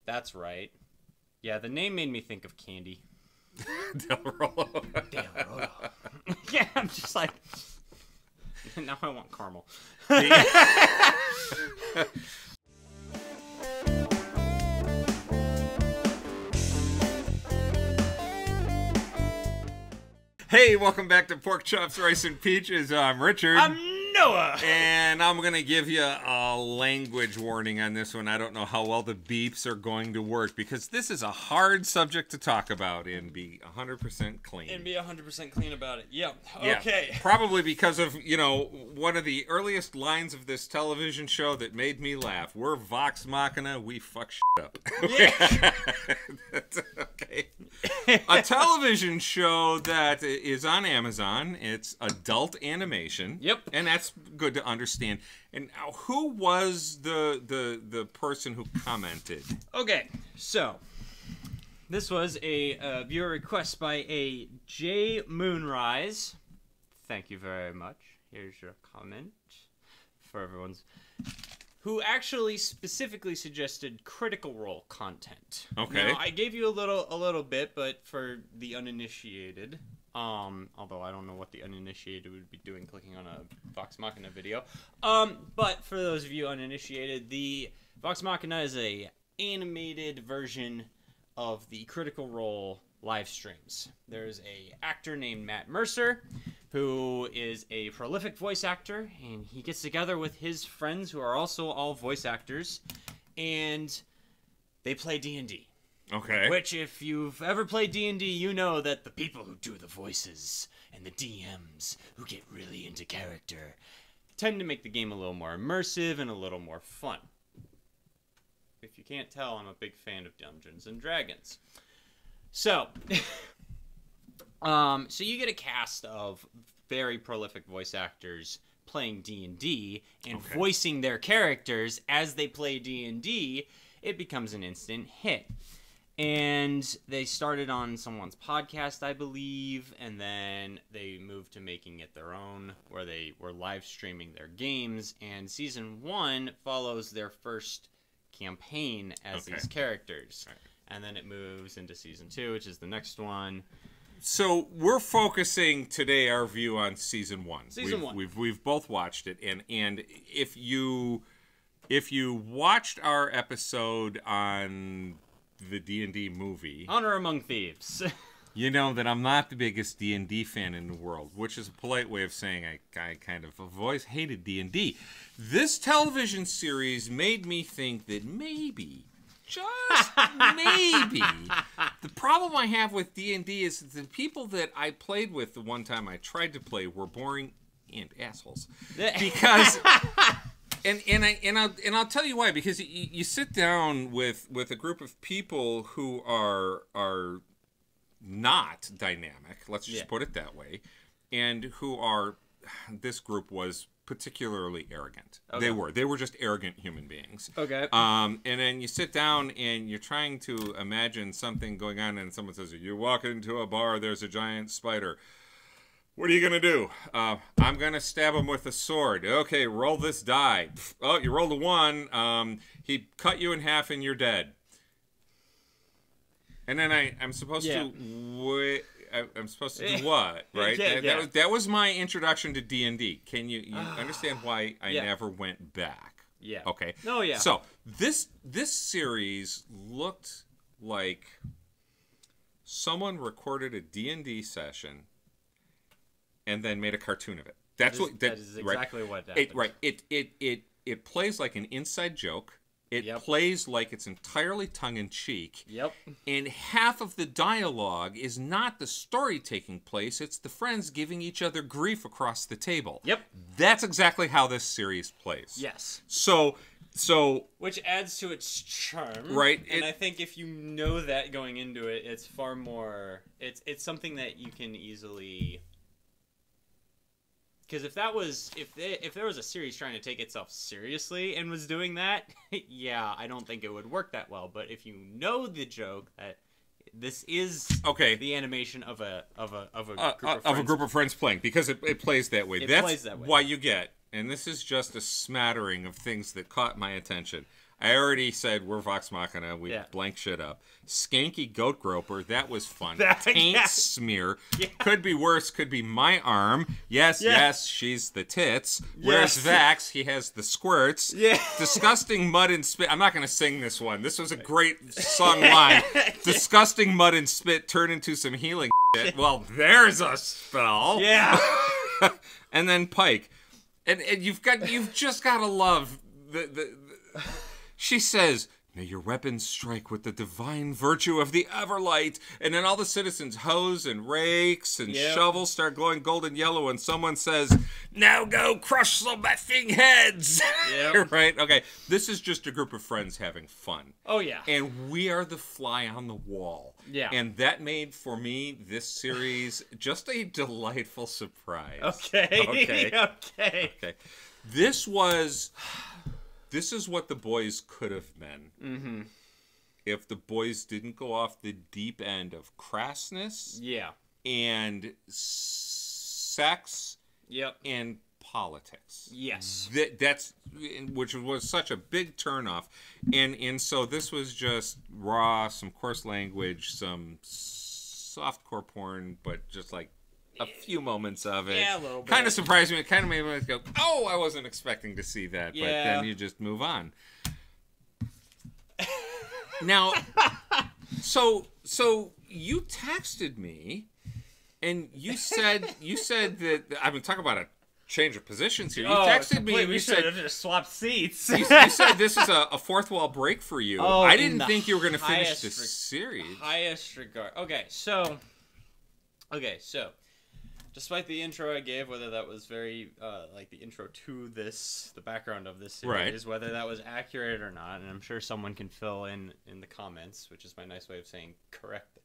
That's right. Yeah, the name made me think of candy. Del Rolo. Del Rolo. Yeah, I'm just like... Now I want caramel. Hey, welcome back to Pork Chops, Rice, and Peaches. I'm Richard. I'm Noah. And I'm going to give you a language warning on this one. I don't know how well the beeps are going to work because this is a hard subject to talk about and be 100% clean. And be 100% clean about it. Yep. Yeah, Okay. probably because of, you know, one of the earliest lines of this television show that made me laugh. We're Vox Machina, we fuck shit up. Yeah. Okay. A television show that is on Amazon. It's adult animation. Yep. And that's good to understand. And who was the person who commented? Okay, so this was a viewer request by a J Moonrise. Thank you very much. Here's your comment for everyone's. Who actually specifically suggested Critical Role content. Okay. Now, I gave you a little bit, but for the uninitiated, although I don't know what the uninitiated would be doing clicking on a Vox Machina video. But for those of you uninitiated, the Vox Machina is a animated version of the Critical Role live streams. There's a actor named Matt Mercer, who is a prolific voice actor, and he gets together with his friends who are also all voice actors, and they play D&D. Okay. Which, if you've ever played D&D, you know that the people who do the voices and the DMs who get really into character tend to make the game a little more immersive and a little more fun. If you can't tell, I'm a big fan of Dungeons and Dragons. So, so you get a cast of very prolific voice actors playing D&D and voicing their characters as they play D&D. It becomes an instant hit. And they started on someone's podcast, I believe, and then they moved to making it their own, where they were live streaming their games. And season 1 follows their first campaign as these characters. Right. And then it moves into season 2, which is the next one. So we're focusing today our view on season 1. Season 1. We've both watched it, and if you watched our episode on the D&D movie, Honor Among Thieves, you know that I'm not the biggest D&D fan in the world, which is a polite way of saying I kind of have always hated D&D. This television series made me think that maybe, just maybe, the problem I have with D&D is that the people that I played with the one time I tried to play were boring and assholes. Because, and I'll tell you why. Because you sit down with a group of people who are not dynamic. Let's just put it that way, and who are. This group was particularly arrogant. Okay. They were just arrogant human beings. Okay. And then you sit down and you're trying to imagine something going on, and someone says, you walk into a bar, there's a giant spider. What are you going to do? I'm going to stab him with a sword. Okay, roll this die. Oh, you rolled a 1. He cut you in half and you're dead. And then I'm supposed to... I'm supposed to do what, right? That was my introduction to D&D. Can you understand why I never went back? Yeah. Okay. Oh, yeah. So this series looked like someone recorded a D&D session and then made a cartoon of it. That is exactly what happened. It plays like an inside joke. It plays like it's entirely tongue-in-cheek. Yep. And half of the dialogue is not the story taking place. It's the friends giving each other grief across the table. Yep. That's exactly how this series plays. Yes. So which adds to its charm. Right. And I think if you know that going into it, it's far more... It's something that you can easily... Because if there was a series trying to take itself seriously and was doing that, yeah, I don't think it would work that well. But if you know the joke that this is the animation of a group of friends playing, because it plays that way. Plays that way. Why you get, and this is just a smattering of things that caught my attention. I already said we're Vox Machina. We Yeah. blank shit up. Skanky Goat Groper. That was fun. That- Taint yeah. Smear. Yeah. Could be worse. Could be my arm. Yes, yes, she's the tits. Where's Vax? He has the squirts. Yeah. Disgusting mud and spit. I'm not going to sing this one. This was a great sung line. Disgusting mud and spit turn into some healing shit. Well, there's a spell. Yeah. And then Pike. And you've just got to love the she says, "May your weapons strike with the divine virtue of the Everlight." And then all the citizens' hoes and rakes and shovels start glowing golden yellow, and someone says, "Now go crush some effing heads." Yep. Right? Okay. This is just a group of friends having fun. Oh, yeah. And we are the fly on the wall. Yeah. And that made, for me, this series just a delightful surprise. Okay. Okay. Okay. Okay. This is what the boys could have been if the boys didn't go off the deep end of crassness Yeah. and sex Yep. and politics. Yes. That's which was such a big turnoff, and so this was just raw, some coarse language, some softcore porn, but just like a few moments of it. Yeah, a little bit. Kind of surprised me. It kind of made me go, "Oh, I wasn't expecting to see that." But Yeah. then you just move on. Now, so you texted me, and you said that I've been talking about a change of positions here. You texted me and we you should said have just swapped seats. you said this is a fourth wall break for you. Oh, I in didn't the think you were going to finish highest this series. Highest regard. Okay, so despite the intro I gave, whether that was very like the intro to this, the background of this series, whether that was accurate or not, and I'm sure someone can fill in the comments, which is my nice way of saying correct the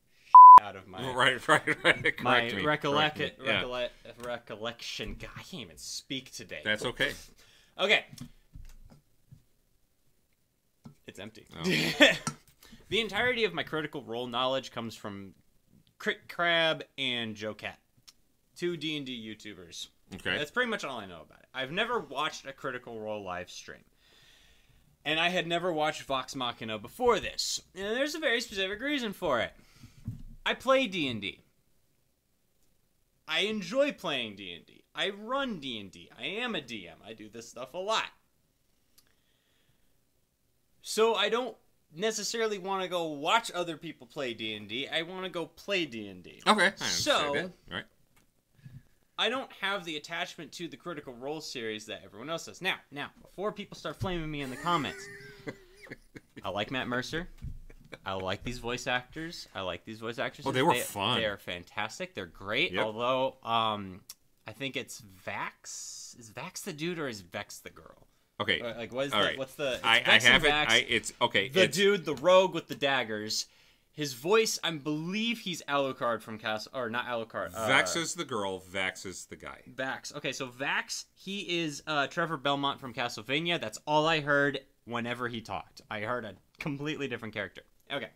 out of my Right. Correct my me. recollection. Yeah. God, I can't even speak today. That's okay. Okay. It's empty. Oh. The entirety of my Critical Role knowledge comes from Crit Crab and Joe Cat, 2 D&D YouTubers. Okay. That's pretty much all I know about it. I've never watched a Critical Role live stream. And I had never watched Vox Machina before this. And there's a very specific reason for it. I play D&D. I enjoy playing D&D. I run D&D. I am a DM. I do this stuff a lot. So I don't necessarily want to go watch other people play D&D. I want to go play D&D. Okay. I So understand that. Right. I don't have the attachment to the Critical Role series that everyone else does. Now, before people start flaming me in the comments, I like Matt Mercer. I like these voice actors. Oh, they were fun. They're fantastic. They're great. Yep. Although, I think it's Vax. Is Vax the dude or is Vex the girl? Okay. Like, what is All the? right. What's the? It's I Vex and haven't. Vax. It's okay. The it's, dude, the rogue with the daggers. His voice, I believe he's Alucard from Castle, or not Alucard. Vax is the girl. Vax is the guy. Vax. Okay, so Vax, he is Trevor Belmont from Castlevania. That's all I heard whenever he talked. I heard a completely different character. Okay.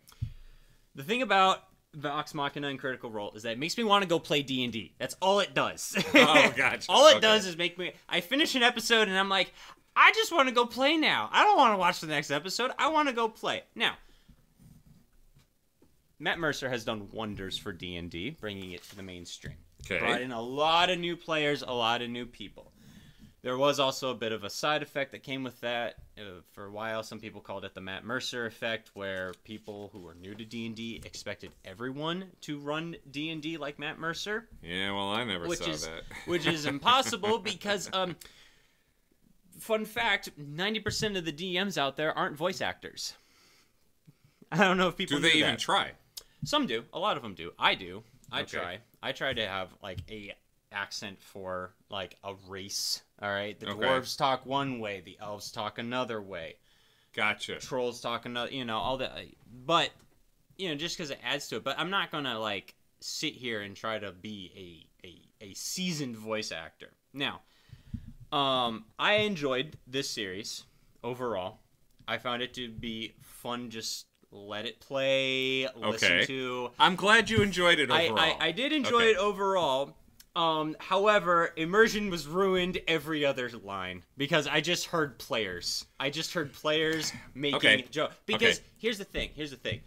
The thing about Vox Machina and Critical Role is that it makes me want to go play D&D. That's all it does. Oh, gotcha. All it does is make me... I finish an episode and I'm like, I just want to go play now. I don't want to watch the next episode. I want to go play. Now, Matt Mercer has done wonders for D&D, bringing it to the mainstream. Okay. Brought in a lot of new players, a lot of new people. There was also a bit of a side effect that came with that. For a while, some people called it the Matt Mercer effect, where people who were new to D&D expected everyone to run D&D like Matt Mercer. Yeah, well, I never saw that. Which is impossible because, fun fact, 90% of the DMs out there aren't voice actors. I don't know if people Do they knew even that. try? Some do. A lot of them do. I do. I Okay. try. I try to have like a accent for like a race. All right. The Okay. dwarves talk one way. The elves talk another way. Gotcha. Trolls talk another. You know all that. But just because it adds to it. But I'm not gonna like sit here and try to be a seasoned voice actor. Now, I enjoyed this series overall. I found it to be fun. Just let it play, listen to. I'm glad you enjoyed it overall. I did enjoy it overall. However, immersion was ruined every other line because I just heard players. Making jokes. Because here's the thing.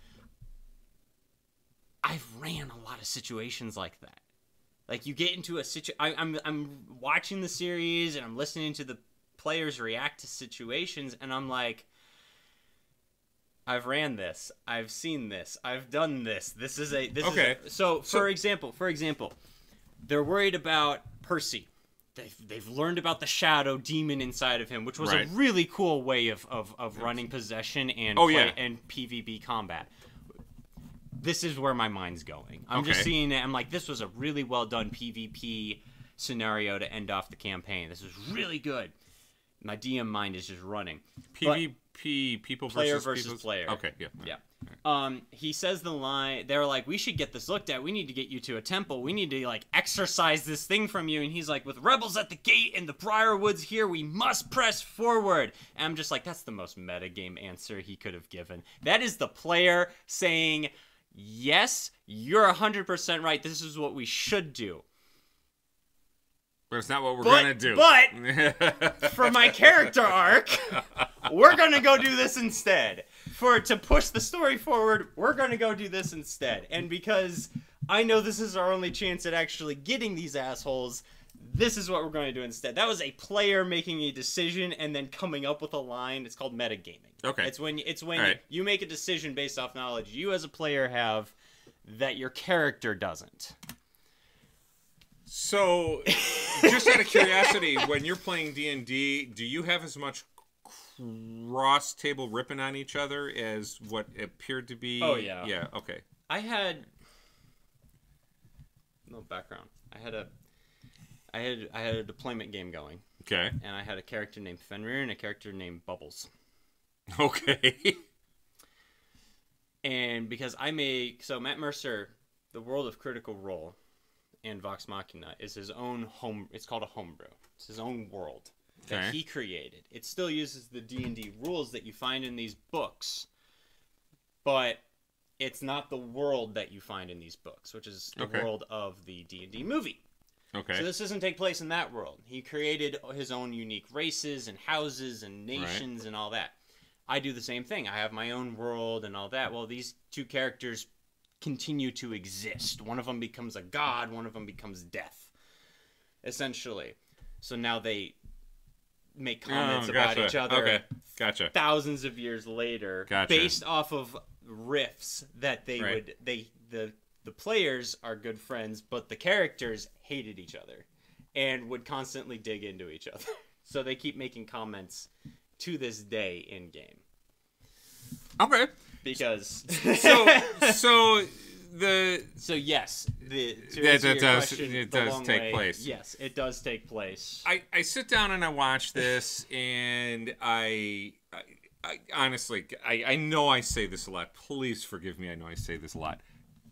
I've ran a lot of situations like that. Like, you get into a I'm watching the series and I'm listening to the players react to situations, and I'm like, I've ran this. I've seen this. I've done this. So, for example, they're worried about Percy. They've learned about the shadow demon inside of him, which was a really cool way of running possession and and PvP combat. This is where my mind's going. I'm just seeing it. I'm like, this was a really well done PvP scenario to end off the campaign. This was really good. My DM mind is just running. PvP, people versus player. Okay, yeah. Yeah. He says the line, they're like, we should get this looked at. We need to get you to a temple. We need to, like, exorcise this thing from you. And he's like, with rebels at the gate and the Briarwoods here, we must press forward. And I'm just like, that's the most metagame answer he could have given. That is the player saying, yes, you're 100% right. This is what we should do. But it's not what we're going to do. But for my character arc, we're going to go do this instead. To push the story forward, we're going to go do this instead. And because I know this is our only chance at actually getting these assholes, this is what we're going to do instead. That was a player making a decision and then coming up with a line. It's called metagaming. Okay. It's when you make a decision based off knowledge you as a player have that your character doesn't. So, just out of curiosity, when you're playing D&D, do you have as much cross-table ripping on each other as what appeared to be? Oh, yeah. Yeah, okay. I had no background. I had a deployment game going. Okay. And I had a character named Fenrir and a character named Bubbles. Okay. And because Matt Mercer, the World of Critical Role and Vox Machina is his own it's called a homebrew. It's his own world that he created. It still uses the D&D rules that you find in these books, but it's not the world that you find in these books, which is the world of the D&D movie. Okay. So this doesn't take place in that world. He created his own unique races and houses and nations and all that. I do the same thing. I have my own world and all that. Well, these two characters continue to exist. One of them becomes a god, one of them becomes death, essentially. So now they make comments about each other thousands of years later based off of riffs that the players are good friends, but the characters hated each other and would constantly dig into each other. So they keep making comments to this day in game. Okay. Because so yes, it does take place. Yes, it does take place. I sit down and I watch this, and I honestly, I know I say this a lot. Please forgive me. I know I say this a lot.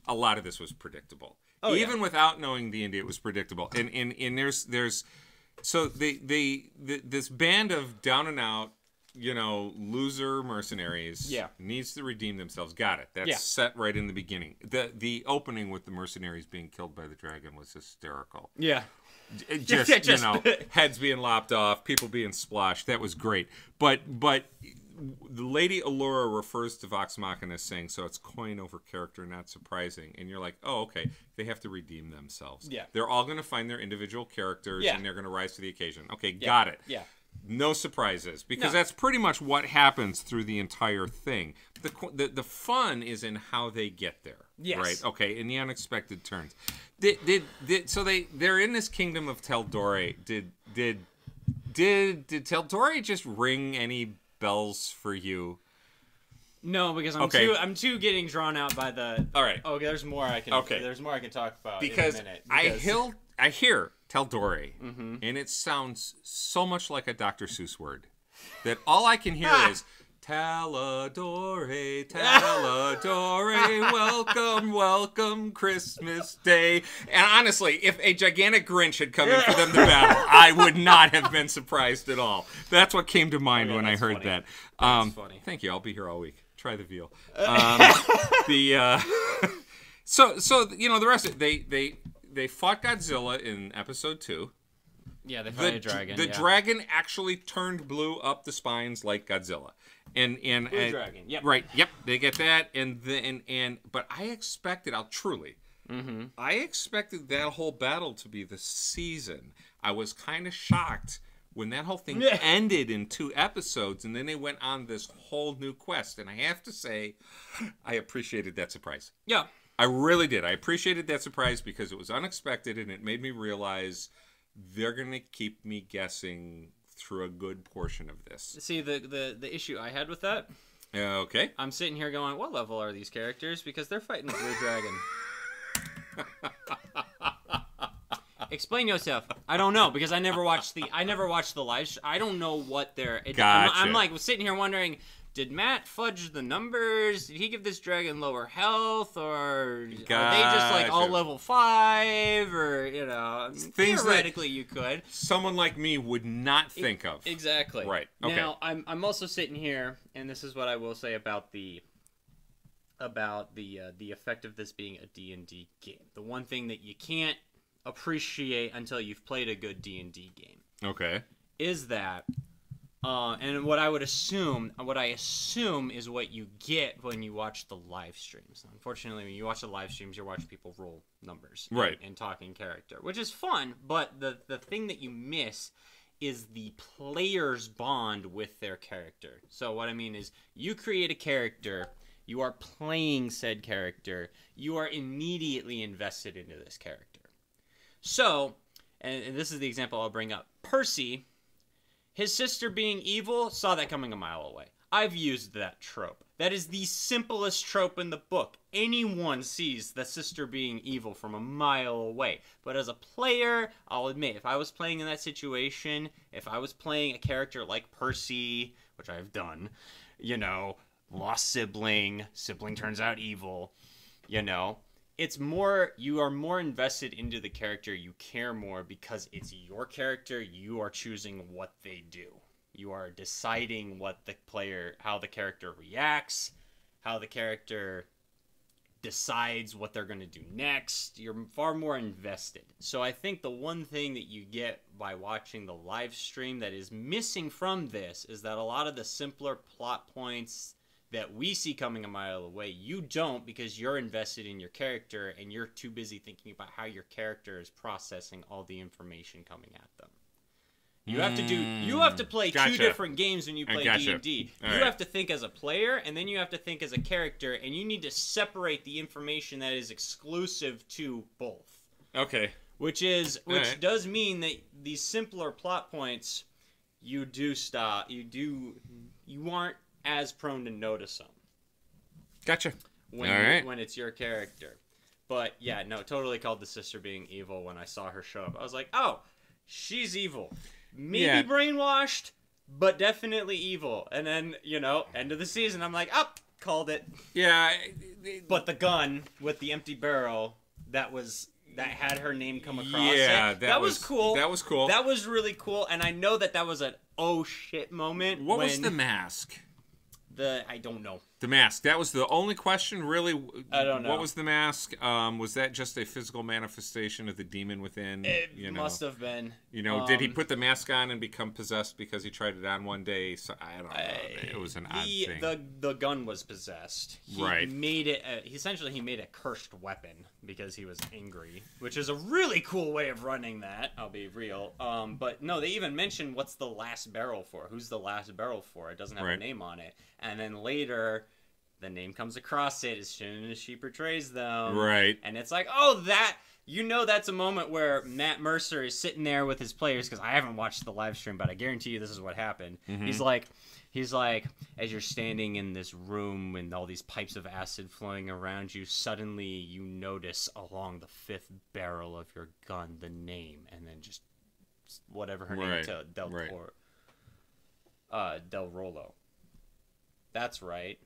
A lot of this was predictable. Oh, even without knowing D&D, it was predictable. And there's so this band of down and out, loser mercenaries needs to redeem themselves. Got it. That's set right in the beginning. The opening with the mercenaries being killed by the dragon was hysterical. Yeah. Just heads being lopped off, people being splashed. That was great. But the Lady Allura refers to Vox Machina as saying, so it's coin over character, not surprising. And you're like, oh, okay. They have to redeem themselves. Yeah. They're all going to find their individual characters, and they're going to rise to the occasion. Okay, got it. Yeah. No surprises, because that's pretty much what happens through the entire thing. The fun is in how they get there. Yes. Right? Okay, in the unexpected turns. So they're in this kingdom of Teldore. Did Teldore just ring any bells for you? No, because I'm too getting drawn out by the. All right. Oh, there's more I can. Okay. There's more I can talk about in a minute. I hear Teldore, and it sounds so much like a Dr. Seuss word that all I can hear is Teledore, Teledore, welcome, welcome, Christmas Day. And honestly, if a gigantic Grinch had come in for them to battle, I would not have been surprised at all. That's what came to mind when I heard that. That's funny. Thank you. I'll be here all week. Try the veal. So the rest of it, they fought Godzilla in episode 2. Yeah, they fought a dragon. The dragon actually turned blue up the spines like Godzilla. And Blue dragon. Yep. Right. Yep. They get that. But I expected, I expected that whole battle to be the season. I was kind of shocked when that whole thing ended in 2 episodes, and then they went on this whole new quest. And I have to say, I appreciated that surprise. Yeah. I really did. I appreciated that surprise because it was unexpected, and it made me realize they're going to keep me guessing through a good portion of this. See, the issue I had with that... Okay. I'm sitting here going, what level are these characters? Because they're fighting a blue dragon. Explain yourself. I don't know, because I never watched the live. I don't know what they're... Gotcha. I'm like sitting here wondering... Did Matt fudge the numbers? Did he give this dragon lower health? Or are they just like all level 5? Or, you know, things theoretically you could. Someone like me would not think of. Exactly. Right. Okay. Now, I'm also sitting here, and this is what I will say about the effect of this being a D&D game. The one thing that you can't appreciate until you've played a good D&D game. Okay. Is that... and what I assume is what you get when you watch the live streams. Unfortunately, when you watch the live streams, you're watching people roll numbers, right, and talk in character, which is fun. But the thing that you miss is the player's bond with their character. So what I mean is, you create a character, you are playing said character, you are immediately invested into this character. So, and this is the example I'll bring up. Percy. His sister being evil, saw that coming a mile away. I've used that trope. That is the simplest trope in the book. Anyone sees the sister being evil from a mile away. But as a player, I'll admit, if I was playing in that situation, if I was playing a character like Percy, which I've done, you know, lost sibling turns out evil, you know, it's more, you are more invested into the character, you care more because it's your character, you are choosing what they do. You are deciding how the character reacts, how the character decides what they're going to do next. You're far more invested. So I think the one thing that you get by watching the live stream that is missing from this is that a lot of the simpler plot points that we see coming a mile away, you don't, because you're invested in your character and you're too busy thinking about how your character is processing all the information coming at them. You have to play Gotcha. 2 different games when you play Gotcha. D&D. All You right. have to think as a player, and then you have to think as a character, and you need to separate the information that is exclusive to both. Okay. Which does mean that these simpler plot points, you aren't as prone to notice them. Gotcha. When it's your character. But yeah, no, totally called the sister being evil when I saw her show up. I was like, oh, she's evil. Maybe brainwashed, but definitely evil. And then, you know, end of the season, I'm like, oh, called it. Yeah. But the gun with the empty barrel, that had her name come across it. That was cool. That was cool. That was really cool. And I know that was an oh shit moment. What was the mask? I don't know. The mask. That was the only question, really. I don't know. What was the mask? Was that just a physical manifestation of the demon within? It must have been. You know, did he put the mask on and become possessed because he tried it on one day? So I don't know. It was an odd thing. The gun was possessed. He made it. Essentially, he made a cursed weapon because he was angry, which is a really cool way of running that. I'll be real. But no, they even mentioned what's the last barrel for. Who's the last barrel for? It doesn't have a name on it. And then later, the name comes across it as soon as she portrays them. Right. And it's like, oh, that's a moment where Matt Mercer is sitting there with his players, because I haven't watched the live stream, but I guarantee you this is what happened. Mm-hmm. He's like, as you're standing in this room and all these pipes of acid flowing around you, suddenly you notice along the 5th barrel of your gun the name, and then just whatever her name is, Del Rollo. That's right.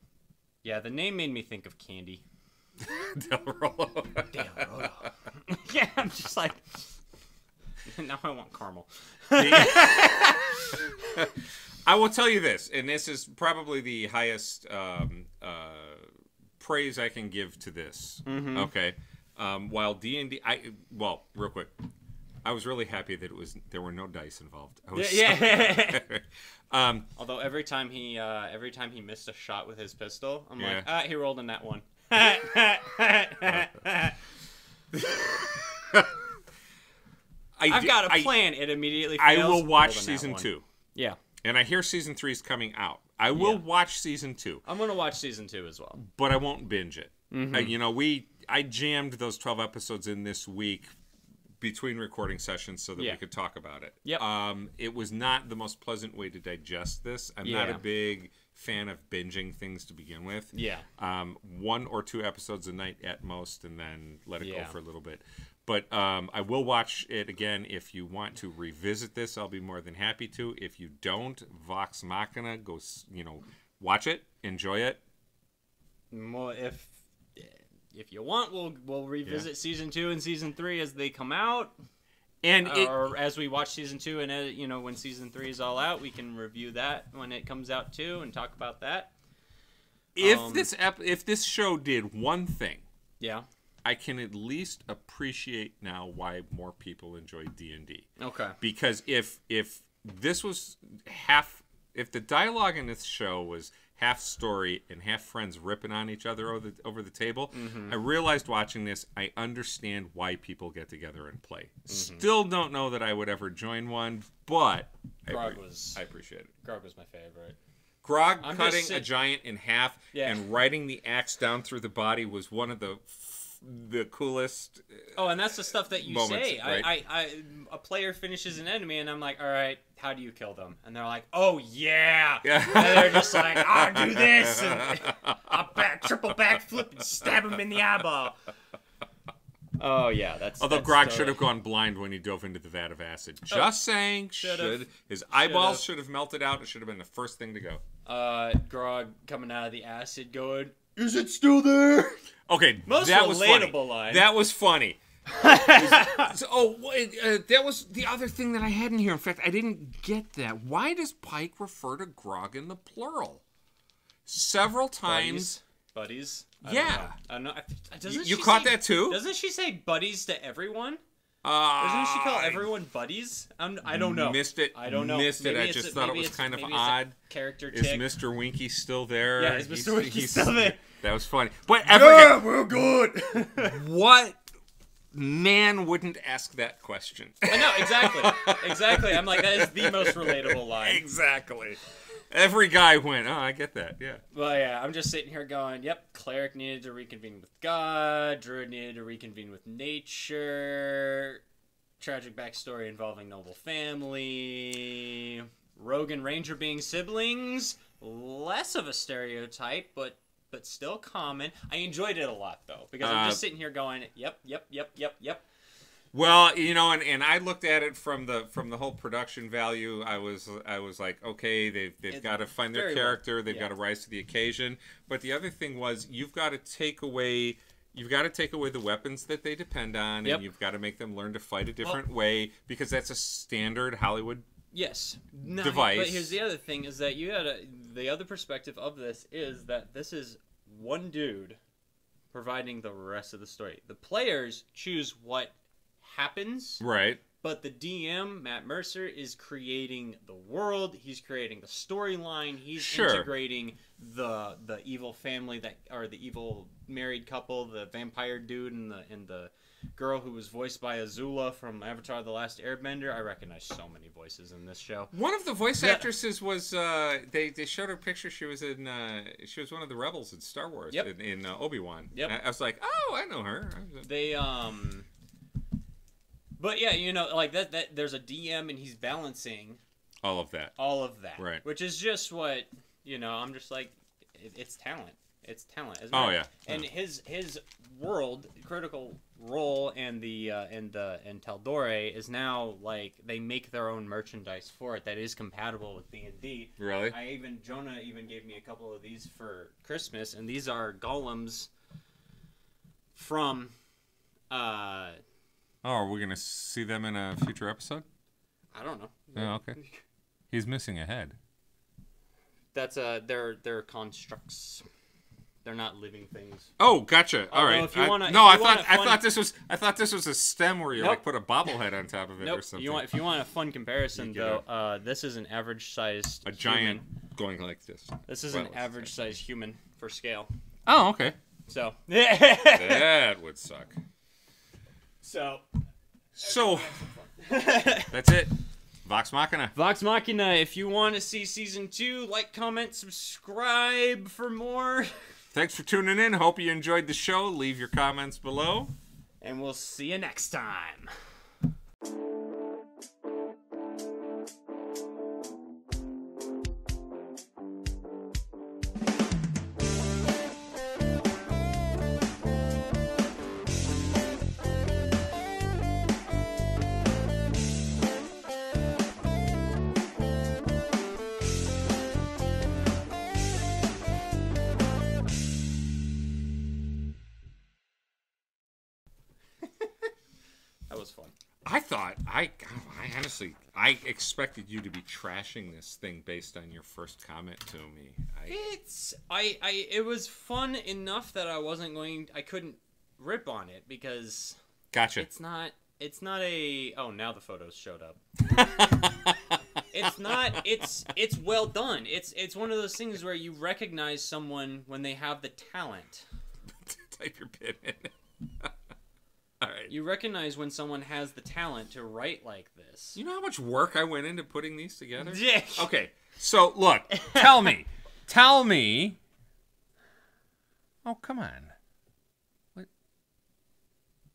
Yeah, the name made me think of candy. Del Rollo. Del Rollo. Yeah, I'm just like, now I want caramel. I will tell you this, and this is probably the highest praise I can give to this. Mm-hmm. Okay. While D&D, well, real quick, I was really happy that there were no dice involved. I was Although every time he missed a shot with his pistol, I'm Yeah. like, he rolled in that one. I've got a plan. It immediately fails. I will watch Rolled in that season one. 2. Yeah. And I hear season 3 is coming out. I will watch season 2. I'm gonna watch season 2 as well. But I won't binge it. I jammed those 12 episodes in this week between recording sessions so that we could talk about it. Yep. It was not the most pleasant way to digest this. I'm not a big fan of binging things to begin with. Yeah. 1 or 2 episodes a night at most, and then let it go for a little bit. But I will watch it again. If you want to revisit this, I'll be more than happy to. If you don't, Vox Machina, go, watch it, enjoy it. Well, if you want, we'll revisit season 2 and season 3 as they come out, and or as we watch season 2, and when season 3 is all out, we can review that when it comes out too and talk about that. If this show did one thing, I can at least appreciate now why more people enjoy D&D. Okay. Because if this was if the dialogue in this show was half story and half friends ripping on each other over the table, I realized watching this, I understand why people get together and play. Still don't know that I would ever join one, but I appreciate it. Grog was my favorite. Grog cutting a giant in half and riding the axe down through the body was one of the coolest and that's the stuff that you moments, say. Right? A player finishes an enemy and I'm like, all right, how do you kill them? And they're like, oh yeah. And they're just like, I'll do this, and I'll triple backflip and stab him in the eyeball. Oh yeah, although Grog should have gone blind when he dove into the vat of acid. Just saying, his eyeballs should have melted out. It should have been the first thing to go. Grog coming out of the acid going, is it still there? Okay, most that was funny. line. That was funny. That was the other thing that I had in here. In fact, I didn't get that. Why does Pike refer to Grog in the plural? Several times. Buddies? Yeah. I don't know. You caught that too? Doesn't she say buddies to everyone? Doesn't she call everyone buddies? I don't know. Missed it. I don't know. Missed it. I just thought it was kind of odd. Character Is tick. Mr. Winky still there? Yeah, is Mr. Winky still there? That was funny. But we're good. What man wouldn't ask that question? I know, exactly. Exactly. I'm like, that is the most relatable line. Exactly. Every guy went, oh, I get that, yeah. Well, yeah, I'm just sitting here going, yep, cleric needed to reconvene with God, druid needed to reconvene with nature, tragic backstory involving noble family, rogue and ranger being siblings, less of a stereotype, but still common. I enjoyed it a lot, though, because I'm just sitting here going, yep. Well, and I looked at it from the whole production value. I was like, okay, they've got to find their character, they've got to rise to the occasion. But the other thing was, you've got to take away the weapons that they depend on, and you've got to make them learn to fight a different way, because that's a standard Hollywood device. But here's the other thing: is that the other perspective of this is that this is one dude providing the rest of the story. The players choose what happens, right? But the DM, Matt Mercer, is creating the world. He's creating the storyline. He's integrating the evil family or the evil married couple, the vampire dude and the girl who was voiced by Azula from Avatar: The Last Airbender. I recognize so many voices in this show. One of the voice actresses was they showed her picture. She was one of the rebels in Star Wars in Obi-Wan. I was like, oh, I know her. They But yeah, like that there's a DM and he's balancing all of that. Right. Which is just what, I'm just like, it's talent. It's talent, isn't it? Oh yeah. And his world, critical role and Taldore is now like they make their own merchandise for it that is compatible with D&D. Really? Jonah even gave me a couple of these for Christmas, and these are golems from are we gonna see them in a future episode? I don't know. Oh, okay. He's missing a head. That's they're constructs. They're not living things. Oh, gotcha. All right. If you wanna, I thought this was a stem where you Nope. like put a bobblehead on top of it Nope. or something. If you want a fun comparison though, this is an average sized giant going like this. This is an average sized human for scale. Oh, okay. So that would suck. So that's it. Vox Machina. Vox Machina. If you want to see season 2, like, comment, subscribe for more. Thanks for tuning in. Hope you enjoyed the show. Leave your comments below. And we'll see you next time. That was fun. I honestly, I expected you to be trashing this thing based on your first comment to me. It was fun enough that I couldn't rip on it because Gotcha. It's not a, oh, now the photos showed up. It's well done. It's one of those things where you recognize someone when they have the talent. Type your pin in. All right. You recognize when someone has the talent to write like this. You know how much work I went into putting these together? Yeah. Okay, so look, tell me. Oh, come on. What?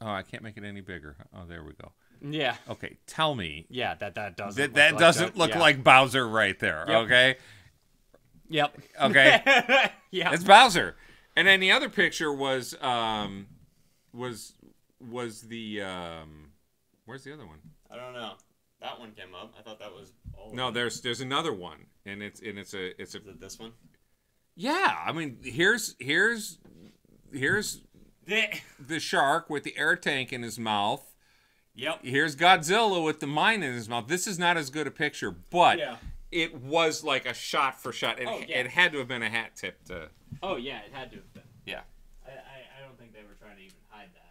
Oh, I can't make it any bigger. Oh, there we go. Yeah. Okay, tell me. Yeah, that doesn't. That doesn't look like Bowser right there. Yep. Okay. Yep. Okay. Yeah. It's Bowser. And then the other picture was the where's the other one? I don't know. That one came up. I thought that was all. No, there's another one, and it's a. Is it this one? Yeah, I mean, here's the shark with the air tank in his mouth. Yep. Here's Godzilla with the mine in his mouth. This is not as good a picture, but Yeah. it was like a shot for shot. It had to have been a hat tip to. Oh yeah, it had to have been. Yeah. I don't think they were trying to even hide that.